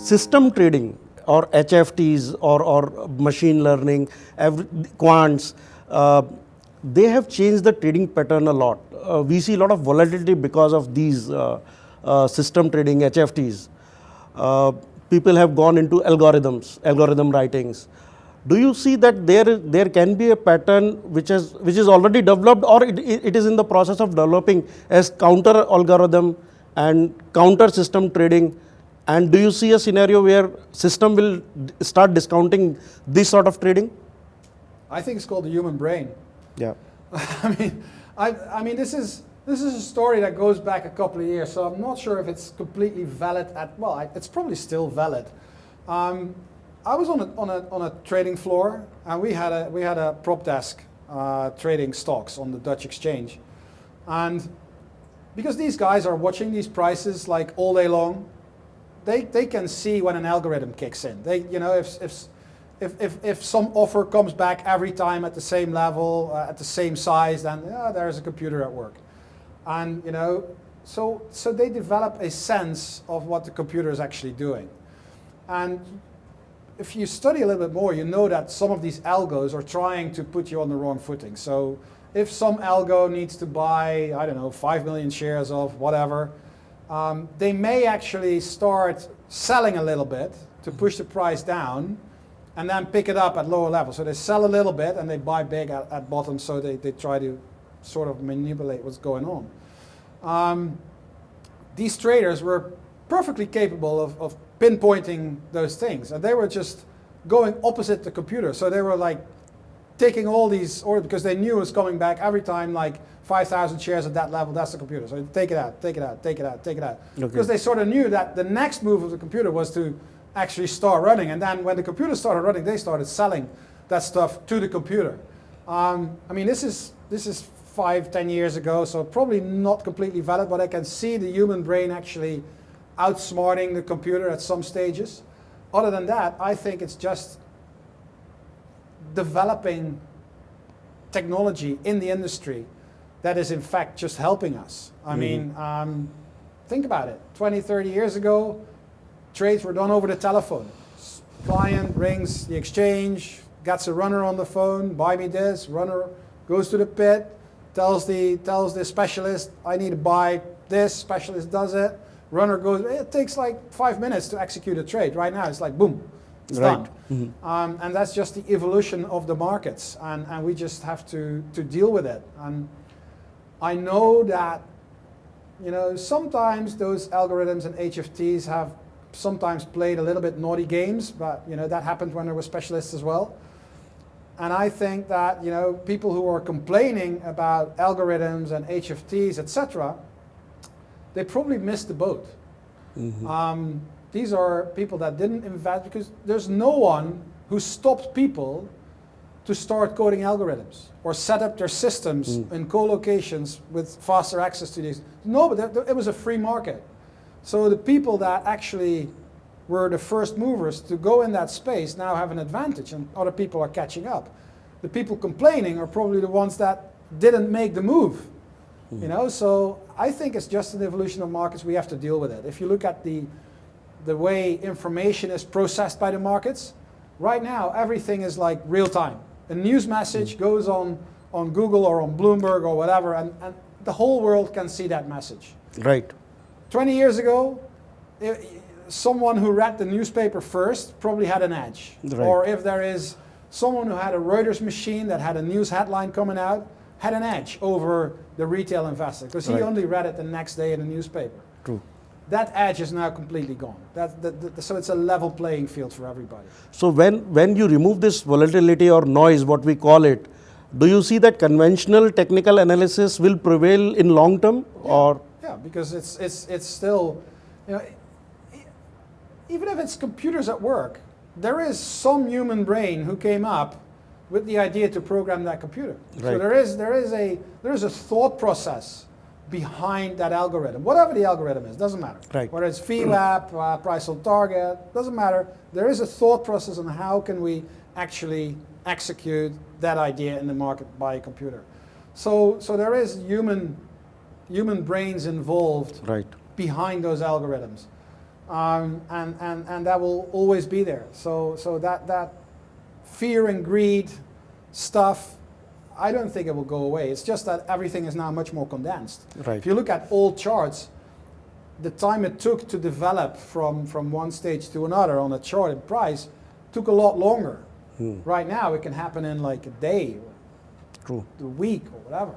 system trading or HFTs or machine learning, quants, they have changed the trading pattern a lot. We see a lot of volatility because of these system trading, HFTs. People have gone into algorithm writings. Do you see that there can be a pattern which is already developed, or it is in the process of developing as counter algorithm and counter system trading? And do you see a scenario where system will start discounting this sort of trading? I think it's called the human brain. Yeah. I mean, this is a story that goes back a couple of years, so I'm not sure if it's completely valid. It's probably still valid. I was on a trading floor, and we had a prop desk trading stocks on the Dutch exchange, and because these guys are watching these prices like all day long, they can see when an algorithm kicks in. If some offer comes back every time at the same level, at the same size, then there's a computer at work. And so they develop a sense of what the computer is actually doing. And if you study a little bit more, you know that some of these algos are trying to put you on the wrong footing. So if some algo needs to buy, 5 million shares of whatever, they may actually start selling a little bit to push the price down, and then pick it up at lower levels. So they sell a little bit and they buy big at bottom, so they try to sort of manipulate what's going on. These traders were perfectly capable of pinpointing those things, and they were just going opposite the computer. So they were like taking all these orders because they knew it was coming back every time, like 5,000 shares at that level, that's the computer. So take it out, take it out, take it out, take it out. Okay. Because they sort of knew that the next move of the computer was to actually start running, and then when the computer started running, they started selling that stuff to the computer. This is 5-10 years ago, so probably not completely valid, but I can see the human brain actually outsmarting the computer at some stages. Other than that, I think it's just developing technology in the industry that is in fact just helping us. Think about it. 20, 30 years ago, trades were done over the telephone. Client rings the exchange, gets a runner on the phone, buy me this. Runner goes to the pit, tells the specialist, I need to buy this. Specialist does it. Runner goes. It takes like 5 minutes to execute a trade. Right now, it's like boom, it's done. Mm-hmm. And that's just the evolution of the markets, and we just have to deal with it. And I know that sometimes those algorithms and HFTs have sometimes played a little bit naughty games, but that happened when there were specialists as well. And I think that people who are complaining about algorithms and HFTs, etc., they probably missed the boat. Mm-hmm. These are people that didn't invest, because there's no one who stopped people to start coding algorithms or set up their systems in co-locations with faster access to these. No, but it was a free market. So the people that actually were the first movers to go in that space now have an advantage, and other people are catching up. The people complaining are probably the ones that didn't make the move. So I think it's just an evolution of markets. We have to deal with it. If you look at the way information is processed by the markets, right now everything is like real time. A news message goes on Google or on Bloomberg or whatever, and the whole world can see that message. Right. 20 years ago, someone who read the newspaper first probably had an edge. Right. Or if there is someone who had a Reuters machine that had a news headline coming out, had an edge over the retail investor, because he only read it the next day in the newspaper. True. That edge is now completely gone. So it's a level playing field for everybody. So when you remove this volatility or noise, what we call it, do you see that conventional technical analysis will prevail in long term? Yeah, because it's still, even if it's computers at work, there is some human brain who came up with the idea to program that computer. Right. So there is a thought process behind that algorithm, whatever the algorithm is, doesn't matter. Right. Whether it's VWAP, price on target, doesn't matter. There is a thought process on how can we actually execute that idea in the market by a computer. So there is human brains involved behind those algorithms. and that will always be there. So that fear and greed stuff, I don't think it will go away. It's just that everything is now much more condensed. Right. If you look at old charts, the time it took to develop from one stage to another on a chart and price took a lot longer. Right now it can happen in like a day, True. a week, or whatever.